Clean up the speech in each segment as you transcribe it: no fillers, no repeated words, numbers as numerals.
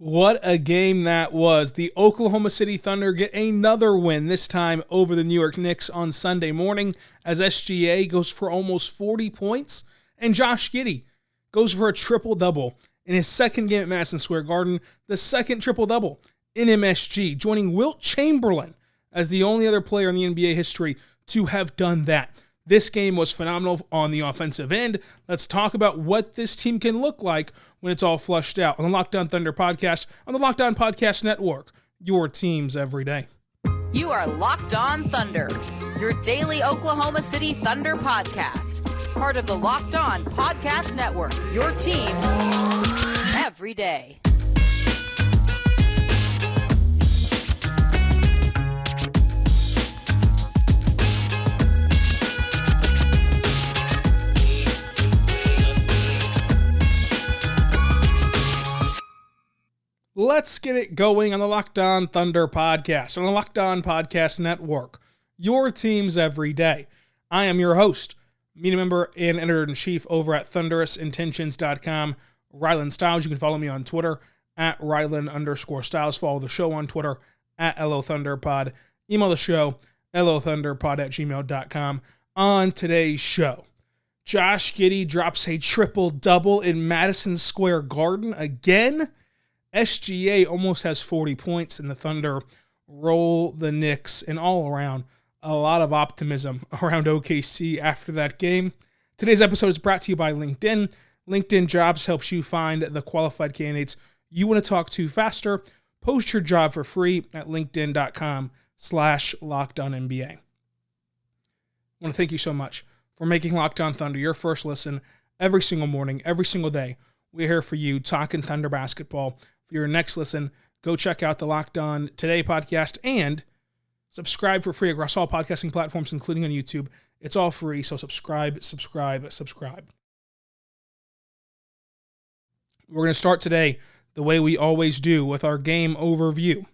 What a game that was. The Oklahoma City Thunder get another win, this time over the New York Knicks on Sunday morning, as SGA goes for almost 40 points, and Josh Giddey goes for a triple-double in his second game at Madison Square Garden, the second triple-double in MSG, joining Wilt Chamberlain as the only other player in the NBA history to have done that. This game was phenomenal on the offensive end. Let's talk about what this team can look like when it's all flushed out on the Locked On Thunder podcast, on the Locked On Podcast Network, your teams every day. You are Locked On Thunder, your daily Oklahoma City Thunder podcast. Part of the Locked On Podcast Network, your team every day. Let's get it going on the Locked On Thunder podcast, on the Locked On Podcast Network, your teams every day. I am your host, media member and editor-in-chief over at thunderousintentions.com, Rylan Stiles. You can follow me on Twitter at Rylan_Stiles. Follow the show on Twitter at LOThunderPod. Email the show, LOThunderPod@gmail.com. On today's show, Josh Giddey drops a triple-double in Madison Square Garden again. SGA almost has 40 points, and the Thunder roll the Knicks, and all around, a lot of optimism around OKC after that game. Today's episode is brought to you by LinkedIn. LinkedIn Jobs helps you find the qualified candidates you want to talk to faster. Post your job for free at linkedin.com/LockedOnNBA. I want to thank you so much for making Locked On Thunder your first listen every single morning, every single day. We're here for you, talking Thunder basketball. For your next listen, go check out the Locked On Today podcast and subscribe for free across all podcasting platforms, including on YouTube. It's all free, so subscribe. We're going to start today the way we always do with our game overview.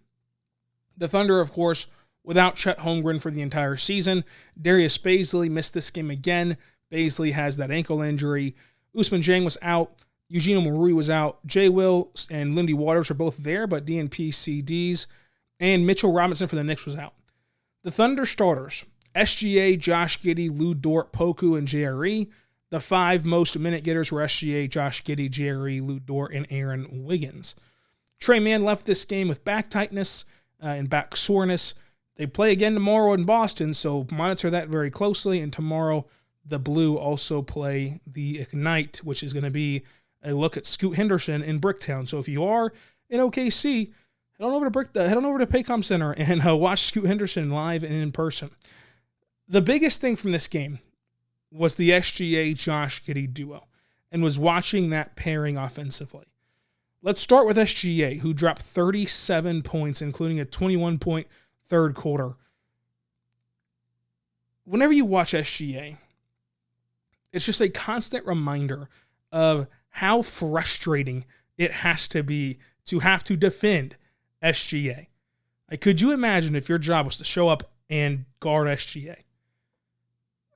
The Thunder, of course, without Chet Holmgren for the entire season. Darius Bazley missed this game again. Bazley has that ankle injury. Ousmane Dieng was out. Eugene Marui was out. Jay Will and Lindy Waters are both there, but DNP CDs. And Mitchell Robinson for the Knicks was out. The Thunder starters, SGA, Josh Giddey, Lou Dort, Poku, and JRE. The five most minute getters were SGA, Josh Giddey, JRE, Lou Dort, and Aaron Wiggins. Trey Mann left this game with back tightness and back soreness. They play again tomorrow in Boston, so monitor that very closely. And tomorrow, the Blue also play the Ignite, which is going to be a look at Scoot Henderson in Bricktown. So if you are in OKC, head on over to Paycom Center and watch Scoot Henderson live and in person. The biggest thing from this game was the SGA-Josh Giddey duo, and was watching that pairing offensively. Let's start with SGA, who dropped 37 points, including a 21-point third quarter. Whenever you watch SGA, it's just a constant reminder of how frustrating it has to be to have to defend SGA. Like, could you imagine if your job was to show up and guard SGA?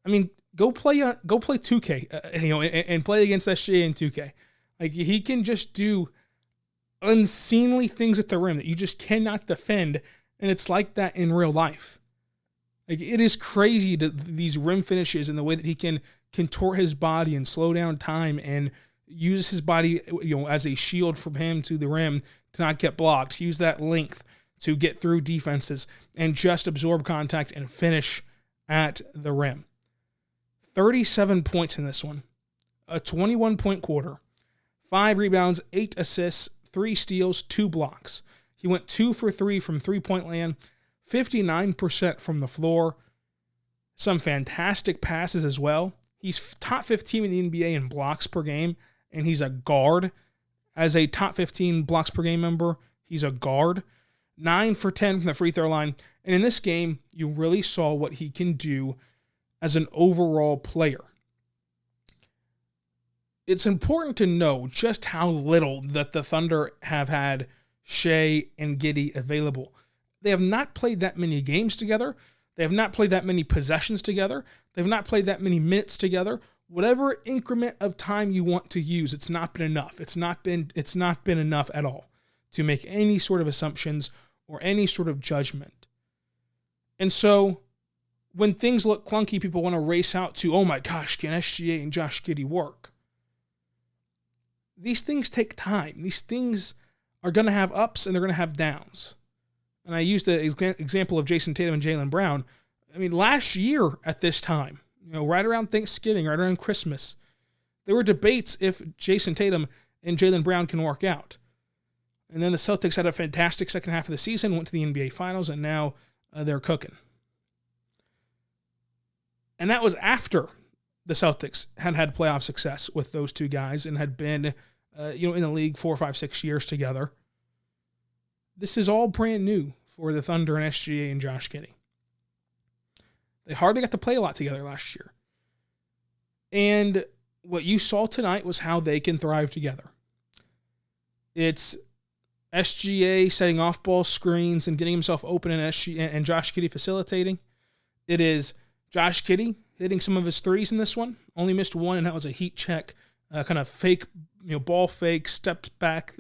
I mean, go play 2K, and play against SGA in 2K. Like, he can just do unseemly things at the rim that you just cannot defend, and it's like that in real life. Like, it is crazy these rim finishes and the way that he can contort his body and slow down time and use his body, as a shield from him to the rim to not get blocked. Use that length to get through defenses and just absorb contact and finish at the rim. 37 points in this one, a 21-point quarter, 5 rebounds, 8 assists, 3 steals, 2 blocks. He went 2 for 3 from three-point land, 59% from the floor, some fantastic passes as well. He's top 15 in the NBA in blocks per game, and he's a guard. As a top 15 blocks per game member, he's a guard. 9 for 10 from the free throw line. And in this game, you really saw what he can do as an overall player. It's important to know just how little that the Thunder have had Shai and Giddy available. They have not played that many games together. They have not played that many possessions together. They have not played that many minutes together. Whatever increment of time you want to use, it's not been enough. It's not been enough at all to make any sort of assumptions or any sort of judgment. And so when things look clunky, people want to race out to, oh my gosh, can SGA and Josh Giddey work? These things take time. These things are going to have ups and they're going to have downs. And I used the example of Jason Tatum and Jaylen Brown. I mean, last year at this time, right around Thanksgiving, right around Christmas, there were debates if Jason Tatum and Jaylen Brown can work out. And then the Celtics had a fantastic second half of the season, went to the NBA Finals, and now they're cooking. And that was after the Celtics had playoff success with those two guys and had been in the league 4, 5, 6 years together. This is all brand new for the Thunder and SGA and Josh Giddey. They hardly got to play a lot together last year. And what you saw tonight was how they can thrive together. It's SGA setting off-ball screens and getting himself open and Josh Giddey facilitating. It is Josh Giddey hitting some of his threes in this one. Only missed one, and that was a heat check, kind of fake, ball fake, steps back,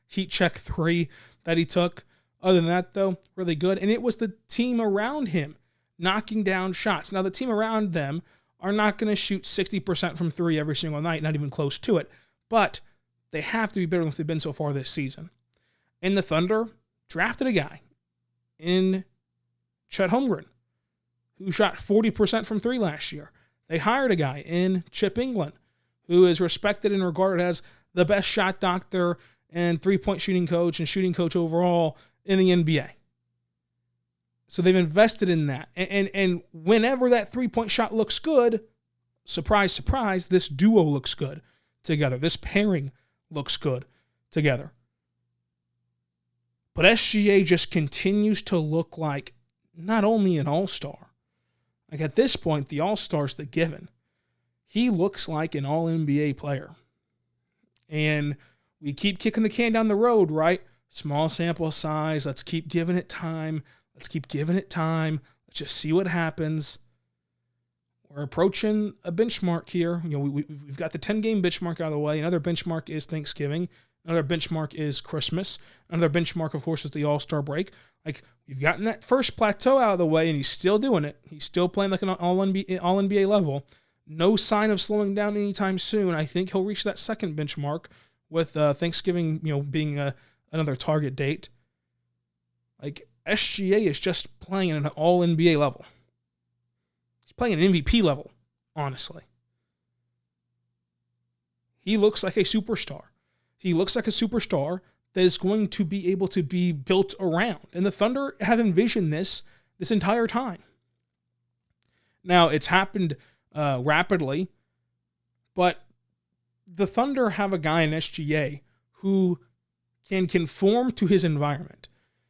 heat check three that he took. Other than that, though, really good. And it was the team around him knocking down shots. Now, the team around them are not going to shoot 60% from three every single night, not even close to it. But they have to be better than they've been so far this season. And the Thunder drafted a guy in Chet Holmgren who shot 40% from three last year. They hired a guy in Chip England who is respected and regarded as the best shot doctor and three-point shooting coach and shooting coach overall in the NBA. So they've invested in that. And whenever that three-point shot looks good, surprise, surprise, this duo looks good together. This pairing looks good together. But SGA just continues to look like not only an all-star. Like at this point, the all-star's the given. He looks like an all-NBA player. And we keep kicking the can down the road, right? Small sample size. Let's keep giving it time. Let's Let's just see what happens. We're approaching a benchmark here. We've got the 10-game benchmark out of the way. Another benchmark is Thanksgiving. Another benchmark is Christmas. Another benchmark, of course, is the All-Star break. Like, we've gotten that first plateau out of the way, and he's still doing it. He's still playing like an all-NBA level. No sign of slowing down anytime soon. I think he'll reach that second benchmark with Thanksgiving, being another target date. Like, SGA is just playing at an all-NBA level. He's playing at an MVP level, honestly. He looks like a superstar. He looks like a superstar that is going to be able to be built around. And the Thunder have envisioned this entire time. Now, it's happened rapidly, but the Thunder have a guy in SGA who can conform to his environment.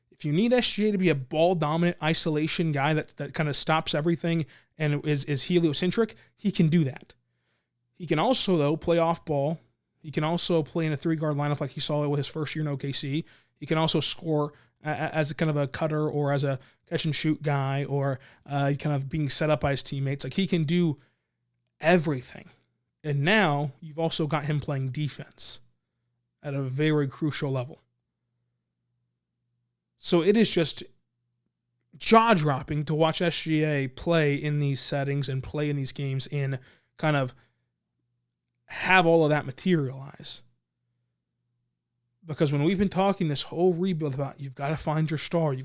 If you need SGA to be a ball-dominant isolation guy that kind of stops everything and is heliocentric, he can do that. He can also, though, play off ball. He can also play in a three-guard lineup like he saw with his first year in OKC. He can also score as a kind of a cutter or as a catch-and-shoot guy or kind of being set up by his teammates. Like, he can do everything. And now you've also got him playing defense at a very crucial level. So it is just jaw-dropping to watch SGA play in these settings and play in these games and kind of have all of that materialize. Because when we've been talking this whole rebuild about you've got to find your star,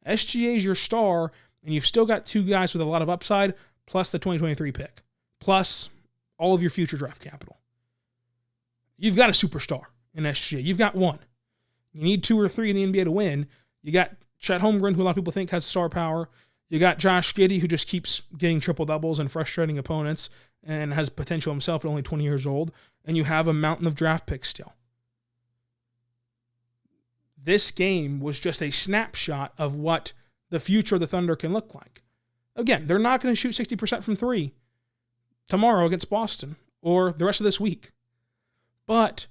SGA is your star, and you've still got two guys with a lot of upside, plus the 2023 pick, plus all of your future draft capital. You've got a superstar in SGA. You've got one. You need two or three in the NBA to win. You got Chet Holmgren, who a lot of people think has star power. You got Josh Giddey, who just keeps getting triple-doubles and frustrating opponents and has potential himself at only 20 years old. And you have a mountain of draft picks still. This game was just a snapshot of what the future of the Thunder can look like. Again, they're not going to shoot 60% from three tomorrow against Boston or the rest of this week. But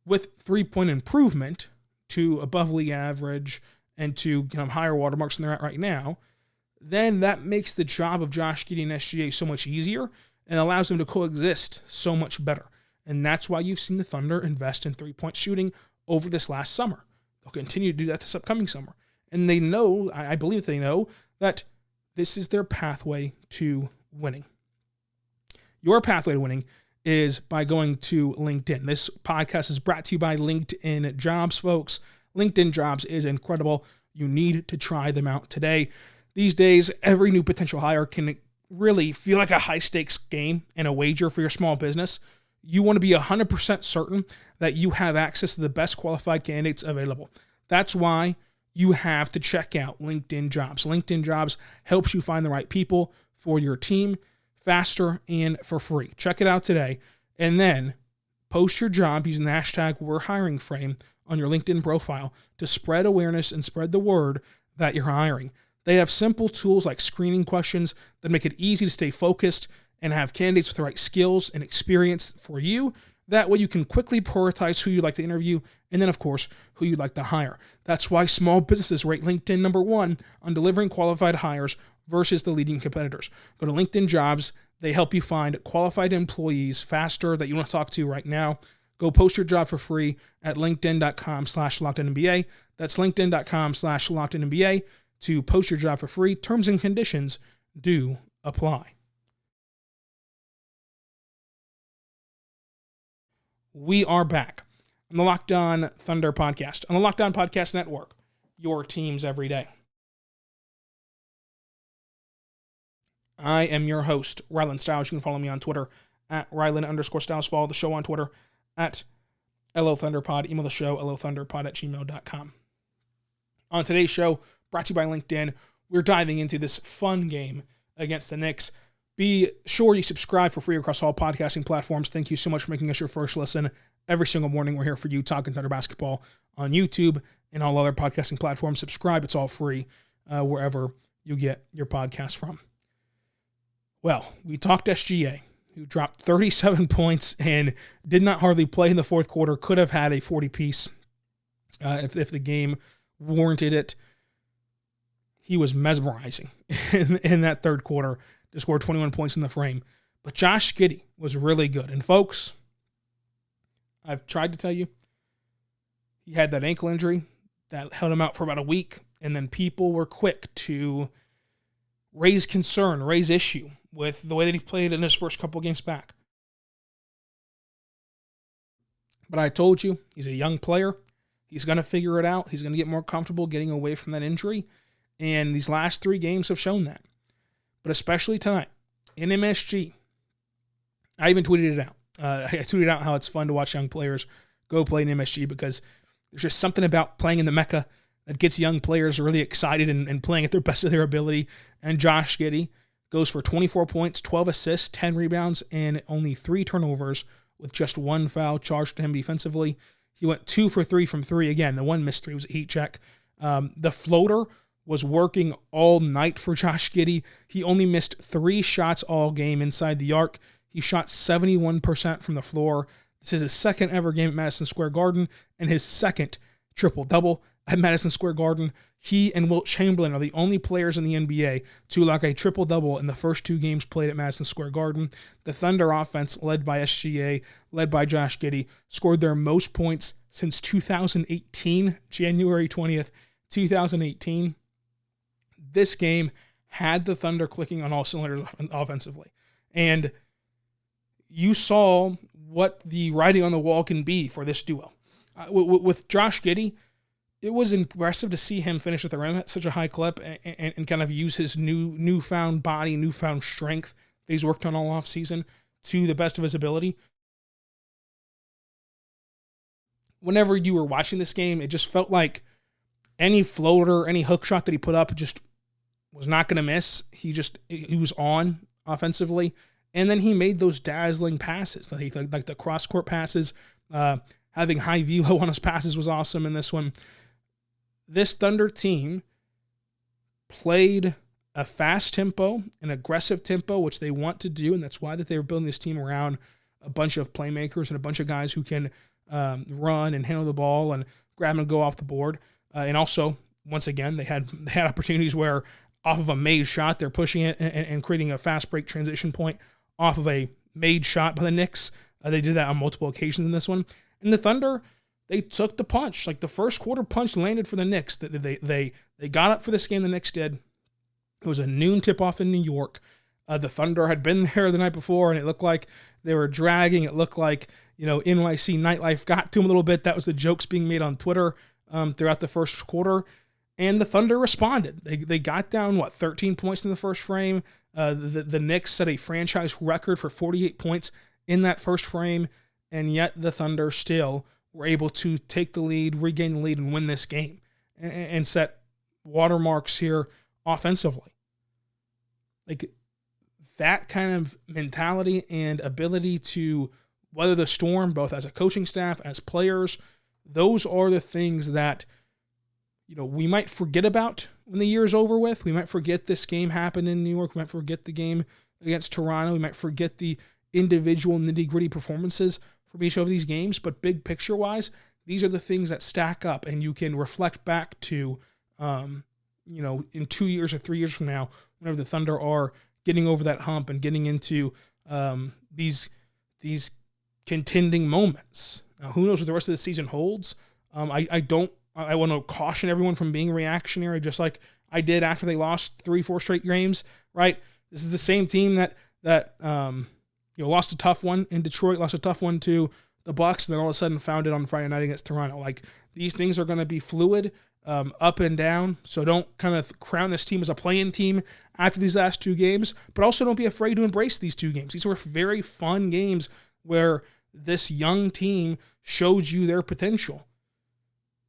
with three-point improvement to above league average and to higher watermarks than they're at right now, then that makes the job of Josh Giddey and SGA so much easier and allows them to coexist so much better. And that's why you've seen the Thunder invest in three-point shooting over this last summer. They'll continue to do that this upcoming summer. And they know, I believe they know, that this is their pathway to winning. Your pathway to winning is by going to LinkedIn. This podcast is brought to you by LinkedIn Jobs, folks. LinkedIn Jobs is incredible. You need to try them out today. These days, every new potential hire can really feel like a high-stakes game and a wager for your small business. You want to be 100% certain that you have access to the best qualified candidates available. That's why you have to check out LinkedIn Jobs. LinkedIn Jobs helps you find the right people for your team faster and for free. Check it out today, and then post your job using the hashtag #We'reHiringFrame on your LinkedIn profile to spread awareness and spread the word that you're hiring. They have simple tools like screening questions that make it easy to stay focused and have candidates with the right skills and experience for you. That way you can quickly prioritize who you'd like to interview and then, of course, who you'd like to hire. That's why small businesses rate LinkedIn #1 on delivering qualified hires versus the leading competitors. Go to LinkedIn Jobs. They help you find qualified employees faster that you want to talk to right now. Go post your job for free at linkedin.com/LockedOnNBA. That's linkedin.com/LockedOnNBA to post your job for free. Terms and conditions do apply. We are back on the Locked On Thunder podcast, on the Locked On Podcast Network, your teams every day. I am your host, Rylan Stiles. You can follow me on Twitter at Rylan_Stiles. Follow the show on Twitter at LOThunderPod. Email the show, LOThunderPod@gmail.com. On today's show, brought to you by LinkedIn, we're diving into this fun game against the Knicks. Be sure you subscribe for free across all podcasting platforms. Thank you so much for making us your first listen. Every single morning, we're here for you talking Thunder basketball on YouTube and all other podcasting platforms. Subscribe. It's all free wherever you get your podcast from. Well, we talked SGA, who dropped 37 points and did not hardly play in the fourth quarter. Could have had a 40-piece if the game warranted it. He was mesmerizing in that third quarter to score 21 points in the frame. But Josh Giddey was really good. And folks, I've tried to tell you, he had that ankle injury that held him out for about a week, and then people were quick to raise concern, raise issue with the way that he played in his first couple of games back. But I told you, he's a young player. He's going to figure it out. He's going to get more comfortable getting away from that injury. And these last 3 games have shown that. But especially tonight, in MSG, I even tweeted it out. I tweeted out how it's fun to watch young players go play in MSG because there's just something about playing in the Mecca that gets young players really excited and playing at their best of their ability. And Josh Giddey goes for 24 points, 12 assists, 10 rebounds, and only 3 turnovers with just 1 foul charged to him defensively. He went 2 for 3 from 3. Again, the one missed 3 was a heat check. The floater was working all night for Josh Giddey. He only missed 3 shots all game inside the arc. He shot 71% from the floor. This is his second ever game at Madison Square Garden and his second triple-double at Madison Square Garden. He and Wilt Chamberlain are the only players in the NBA to lock a triple-double in the first 2 games played at Madison Square Garden. The Thunder offense, led by SGA, led by Josh Giddey, scored their most points since 2018, January 20th, 2018. This game had the Thunder clicking on all cylinders offensively. And you saw what the writing on the wall can be for this duo. With Josh Giddey, it was impressive to see him finish at the rim at such a high clip and kind of use his newfound body, newfound strength that he's worked on all offseason to the best of his ability. Whenever you were watching this game, it just felt like any floater, any hook shot that he put up just was not going to miss. He was on offensively. And then he made those dazzling passes, like the cross-court passes. Having high velo on his passes was awesome in this one. This Thunder team played a fast tempo, an aggressive tempo, which they want to do, and that's why that they were building this team around a bunch of playmakers and a bunch of guys who can run and handle the ball and grab and go off the board. And also, once again, they had opportunities where off of a made shot, they're pushing it and creating a fast break transition point off of a made shot by the Knicks. They did that on multiple occasions in this one. And the Thunder they took the punch. Like the first quarter punch landed for the Knicks. They got up for this game, the Knicks did. It was a noon tip-off in New York. The Thunder had been there the night before, and it looked like they were dragging. It looked like, NYC nightlife got to them a little bit. That was the jokes being made on Twitter throughout the first quarter. And the Thunder responded. They got down, 13 points in the first frame. The Knicks set a franchise record for 48 points in that first frame, and yet the Thunder still were able to take the lead, regain the lead, and win this game, and set watermarks here offensively. Like, that kind of mentality and ability to weather the storm, both as a coaching staff, as players, those are the things that, we might forget about when the year is over with. We might forget this game happened in New York. We might forget the game against Toronto. We might forget the individual nitty-gritty performances from each of these games. But big picture-wise, these are the things that stack up, and you can reflect back to, in 2 years or 3 years from now, whenever the Thunder are getting over that hump and getting into these contending moments. Now, who knows what the rest of the season holds? I want to caution everyone from being reactionary, just like I did after they lost 3-4 straight games, right? This is the same team that lost a tough one in Detroit, lost a tough one to the Bucks, and then all of a sudden found it on Friday night against Toronto. Like, these things are going to be fluid, up and down, so don't kind of crown this team as a play-in team after these last two games, but also don't be afraid to embrace these two games. These were very fun games where this young team showed you their potential.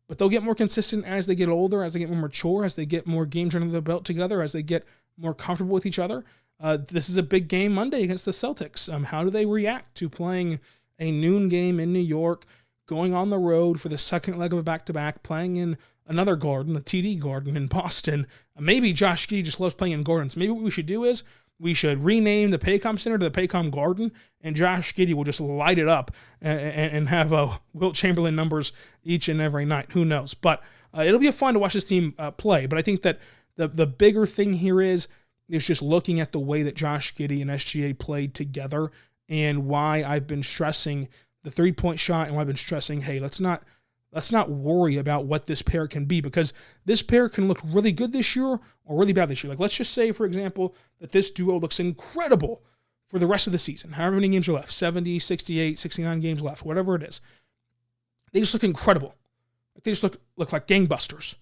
But they'll get more consistent as they get older, as they get more mature, as they get more games under the belt together, as they get more comfortable with each other. This is a big game Monday against the Celtics. How do they react to playing a noon game in New York, going on the road for the second leg of a back-to-back, playing in another garden, the TD Garden in Boston? Maybe Josh Giddey just loves playing in gardens. Maybe what we should do is we should rename the Paycom Center to the Paycom Garden, and Josh Giddey will just light it up and have Wilt Chamberlain numbers each and every night. Who knows? But it'll be fun to watch this team play. But I think that the bigger thing here is just looking at the way that Josh Giddey and SGA played together, and why I've been stressing the three-point shot, and why I've been stressing, hey, let's not worry about what this pair can be, because this pair can look really good this year or really bad this year. Like, let's just say, for example, that this duo looks incredible for the rest of the season. However many games are left, 70, 68, 69 games left, whatever it is. They just look incredible. They just look like gangbusters.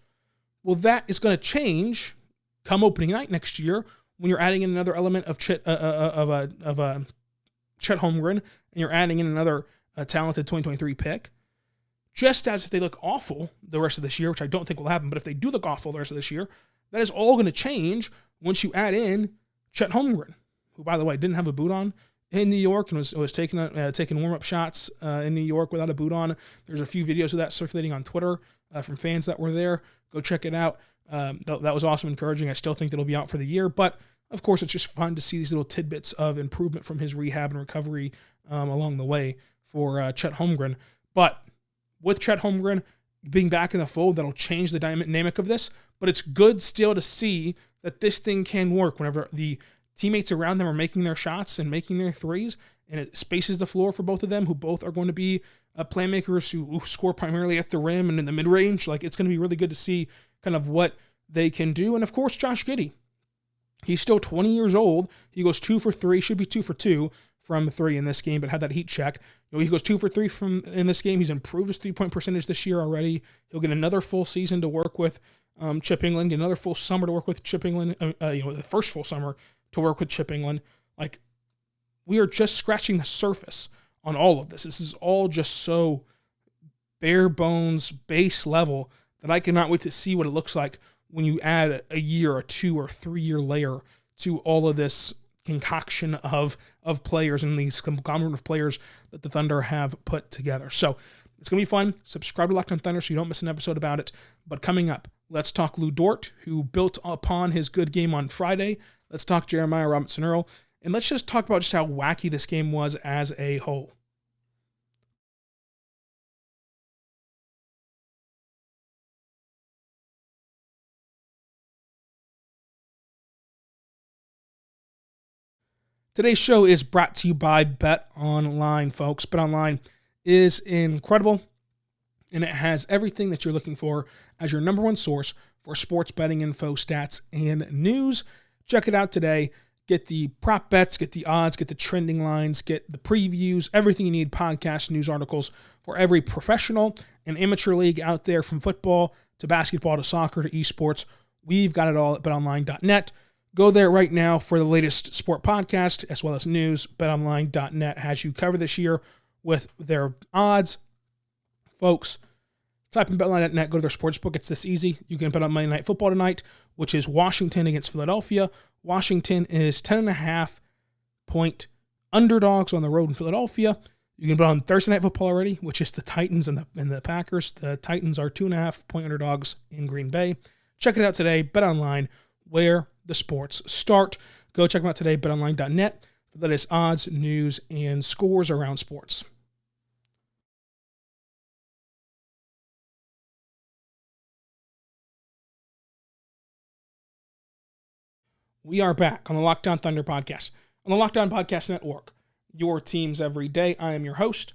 Well, that is going to change come opening night next year when you're adding in another element of Chet Holmgren, and you're adding in another talented 2023 pick. Just as if they look awful the rest of this year, which I don't think will happen, but if they do look awful the rest of this year, that is all going to change once you add in Chet Holmgren, who, by the way, didn't have a boot on in New York and was taking warm-up shots in New York without a boot on. There's a few videos of that circulating on Twitter from fans that were there. Go check it out. That was awesome, encouraging. I still think that it'll be out for the year, but of course, it's just fun to see these little tidbits of improvement from his rehab and recovery along the way for Chet Holmgren. But with Chet Holmgren being back in the fold, that'll change the dynamic of this. But it's good still to see that this thing can work whenever the teammates around them are making their shots and making their threes, and it spaces the floor for both of them, who both are going to be playmakers who score primarily at the rim and in the mid-range. Like, it's going to be really good to see kind of what they can do. And, of course, Josh Giddey. He's still 20 years old. He goes 2 for 3, should be 2 for 2 from 3 in this game, but had that heat check. He goes 2 for 3 in this game. He's improved his 3-point percentage this year already. He'll get another full season to work with Chip England, get another full summer to work with Chip England, the first full summer to work with Chip England. Like, we are just scratching the surface on all of this. This is all just so bare bones, base level, that I cannot wait to see what it looks like when you add a year or 2 or 3 year layer to all of this concoction of players and these conglomerate of players that the Thunder have put together. So it's going to be fun. Subscribe to Locked on Thunder so you don't miss an episode about it. But coming up, let's talk Lou Dort, who built upon his good game on Friday. Let's talk Jeremiah Robinson-Earl. And let's just talk about just how wacky this game was as a whole. Today's show is brought to you by BetOnline, folks. BetOnline is incredible. and it has everything that you're looking for as your number one source for sports betting info, stats, and news. Check it out today. Get the prop bets, get the odds, get the trending lines, get the previews, everything you need, podcasts, news articles for every professional and amateur league out there, from football to basketball to soccer to esports. We've got it all at betonline.net. Go there right now for the latest sport podcast as well as news. BetOnline.net has you covered this year with their odds. Folks, type in BetOnline.net, go to their sportsbook. It's this easy. You can bet on Monday Night Football tonight, which is Washington against Philadelphia. Washington is 10.5-point underdogs on the road in Philadelphia. You can bet on Thursday Night Football already, which is the Titans and the Packers. The Titans are 2.5-point underdogs in Green Bay. Check it out today. BetOnline, where the sports start. Go check them out today, betonline.net, for the latest odds, news, and scores around sports. We are back on the Locked On Thunder podcast, on the Locked On Podcast Network, your teams every day. I am your host,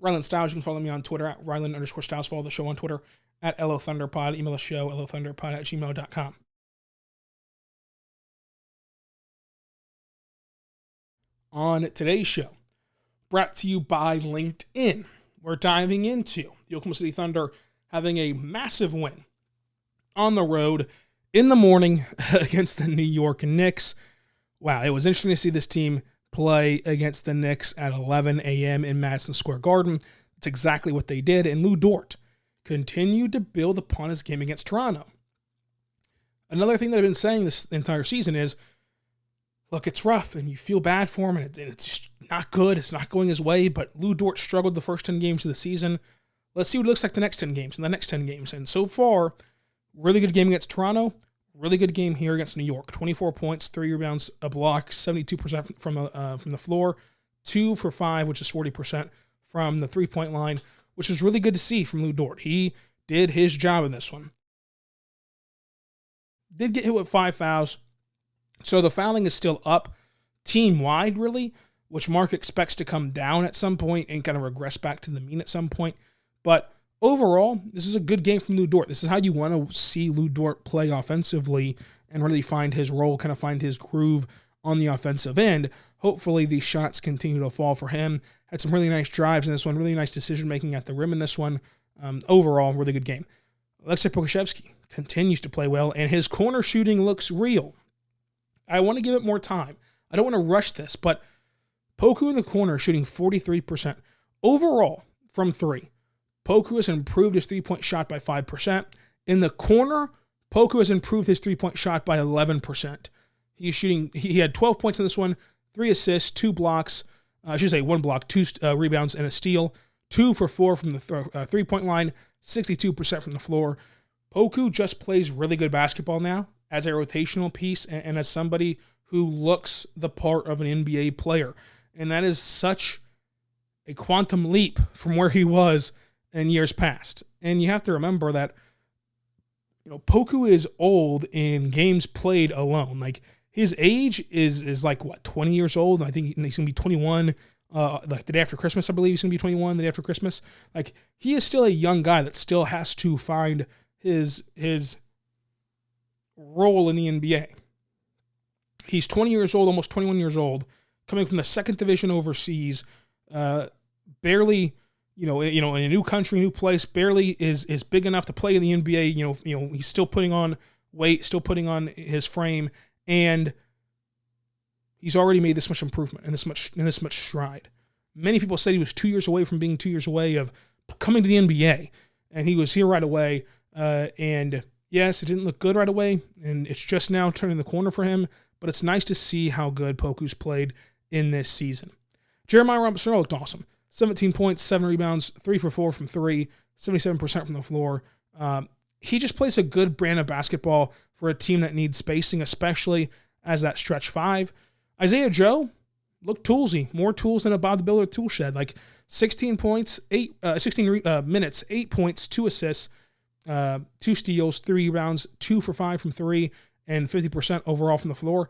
Ryland Stiles. You can follow me on Twitter at Ryland_Stiles. Follow the show on Twitter at LOThunderPod. Email the show, LOThunderPod@gmail.com. On today's show, brought to you by LinkedIn, we're diving into the Oklahoma City Thunder having a massive win on the road in the morning against the New York Knicks. Wow, it was interesting to see this team play against the Knicks at 11 a.m. in Madison Square Garden. That's exactly what they did, and Lou Dort continued to build upon his game against Toronto. Another thing that I've been saying this entire season is, look, it's rough, and you feel bad for him, and it's just not good. It's not going his way, but Lou Dort struggled the first 10 games of the season. Let's see what it looks like the next 10 games and the next 10 games. And so far, really good game against Toronto, really good game here against New York. 24 points, 3 rebounds, a block, 72% from the floor, 2 for 5, which is 40% from the three-point line, which was really good to see from Lou Dort. He did his job in this one. Did get hit with 5 fouls, so the fouling is still up team-wide, really, which Mark expects to come down at some point and kind of regress back to the mean at some point. But overall, this is a good game from Lou Dort. This is how you want to see Lou Dort play offensively and really find his role, kind of find his groove on the offensive end. Hopefully these shots continue to fall for him. Had some really nice drives in this one, really nice decision-making at the rim in this one. Overall, really good game. Aleksej Pokusevski continues to play well, and his corner shooting looks real. I want to give it more time. I don't want to rush this, but Poku in the corner shooting 43%. Overall, from 3, Poku has improved his three-point shot by 5%. In the corner, Poku has improved his three-point shot by 11%. He had 12 points in this one, 3 assists, 2 blocks, 1 block, 2 rebounds, and a steal. 2 for 4 from the three-point line, 62% from the floor. Poku just plays really good basketball now as a rotational piece and as somebody who looks the part of an NBA player. And that is such a quantum leap from where he was in years past. And you have to remember that, Poku is old in games played alone. Like, his age is like, 20 years old? I think he's going to be 21. Like the day after Christmas, I believe he's going to be 21 the day after Christmas. Like, he is still a young guy that still has to find his role in the NBA. He's 20 years old, almost 21 years old, coming from the second division overseas, barely, in a new country, new place, barely is big enough to play in the NBA. He's still putting on weight, still putting on his frame, and he's already made this much improvement and this much stride. Many people said he was 2 years away from being 2 years away of coming to the NBA, and he was here right away. And yes, it didn't look good right away, and it's just now turning the corner for him. But it's nice to see how good Poku's played in this season. Jeremiah Robinson looked awesome. 17 points, 7 rebounds, 3 for 4 from 3, 77% from the floor. He just plays a good brand of basketball for a team that needs spacing, especially as that stretch 5. Isaiah Joe looked toolsy, more tools than a Bob the Builder tool shed. Like 16 points, 16 minutes, 8 points, 2 assists, 2 steals, 3 rebounds, 2 for 5 from 3, and 50% overall from the floor.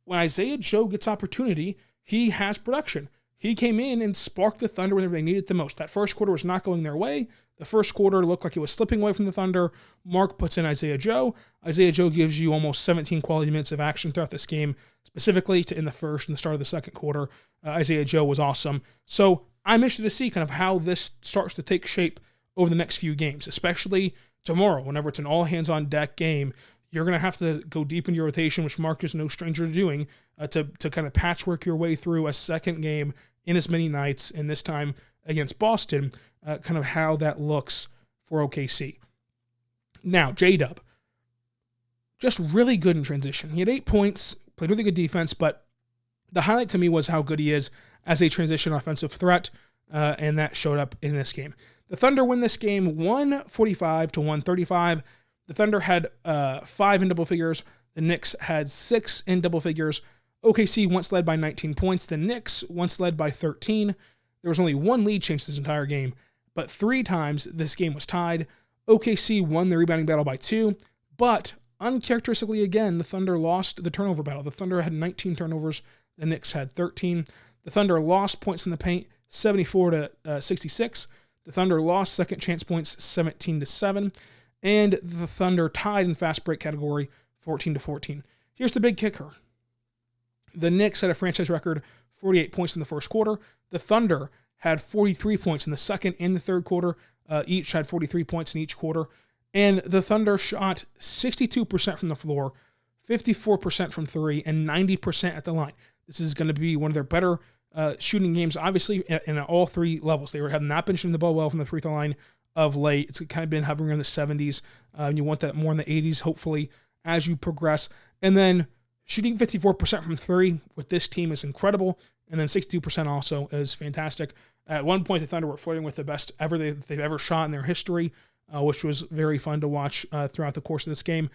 When Isaiah Joe gets opportunity, he has production. He came in and sparked the Thunder whenever they needed it the most. That first quarter was not going their way. The first quarter looked like it was slipping away from the Thunder. Mark puts in Isaiah Joe. Isaiah Joe gives you almost 17 quality minutes of action throughout this game, specifically in the first and the start of the second quarter. Isaiah Joe was awesome. So I'm interested to see kind of how this starts to take shape over the next few games, especially tomorrow, whenever it's an all-hands-on-deck game. You're going to have to go deep into your rotation, which Mark is no stranger to doing, to kind of patchwork your way through a second game in as many nights, and this time against Boston, kind of how that looks for OKC. Now, J-Dub, just really good in transition. He had 8 points, played really good defense, but the highlight to me was how good he is as a transition offensive threat, and that showed up in this game. The Thunder win this game 145-135. The Thunder had 5 in double figures. The Knicks had 6 in double figures. OKC once led by 19 points. The Knicks once led by 13. There was only one lead change this entire game, but 3 times this game was tied. OKC won the rebounding battle by 2, but uncharacteristically again, the Thunder lost the turnover battle. The Thunder had 19 turnovers. The Knicks had 13. The Thunder lost points in the paint 74-66. The Thunder lost second chance points 17-7. And the Thunder tied in fast break category 14-14. Here's the big kicker. The Knicks had a franchise record 48 points in the first quarter. The Thunder had 43 points in the second and the third quarter. Each had 43 points in each quarter. And the Thunder shot 62% from the floor, 54% from 3, and 90% at the line. This is going to be one of their better shooting games, obviously, in all 3 levels. They have not been shooting the ball well from the free throw line of late. It's kind of been hovering around the 70s. You want that more in the 80s, hopefully, as you progress. And then shooting 54% from 3 with this team is incredible. And then 62% also is fantastic. At one point, the Thunder were flirting with the best ever they've ever shot in their history, which was very fun to watch throughout the course of this game.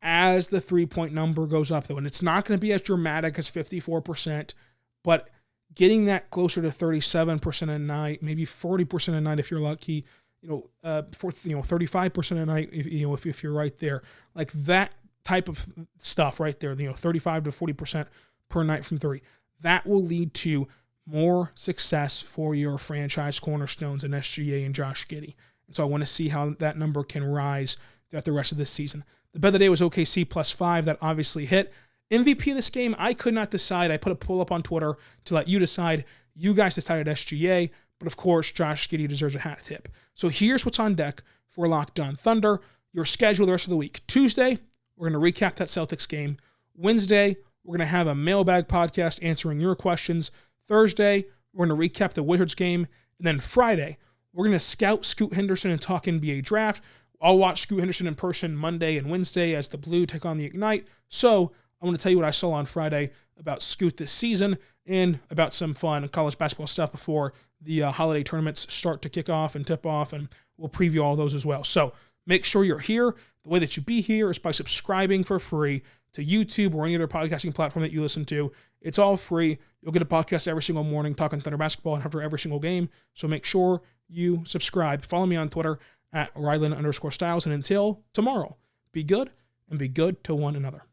As the three-point number goes up, though, and it's not going to be as dramatic as 54%, but getting that closer to 37% a night, maybe 40% a night if you're lucky, 35% a night if you're right there, like that type of stuff right there, 35 to 40% per night from 3, that will lead to more success for your franchise cornerstones in SGA and Josh Giddey. And so I want to see how that number can rise throughout the rest of this season. The bet of the day was OKC +5. That obviously hit. MVP of this game, I could not decide. I put a poll up on Twitter to let you decide. You guys decided SGA, but of course, Josh Giddey deserves a hat tip. So here's what's on deck for Locked On Thunder. Your schedule the rest of the week. Tuesday, we're going to recap that Celtics game. Wednesday, we're going to have a mailbag podcast answering your questions. Thursday, we're going to recap the Wizards game. And then Friday, we're going to scout Scoot Henderson and talk NBA draft. I'll watch Scoot Henderson in person Monday and Wednesday as the Blue take on the Ignite. So I want to tell you what I saw on Friday about Scoot this season and about some fun college basketball stuff before the holiday tournaments start to kick off and tip off, and we'll preview all those as well. So make sure you're here. The way that you be here is by subscribing for free to YouTube or any other podcasting platform that you listen to. It's all free. You'll get a podcast every single morning talking Thunder basketball and after every single game. So make sure you subscribe. Follow me on Twitter at Ryland_Styles. And until tomorrow, be good and be good to one another.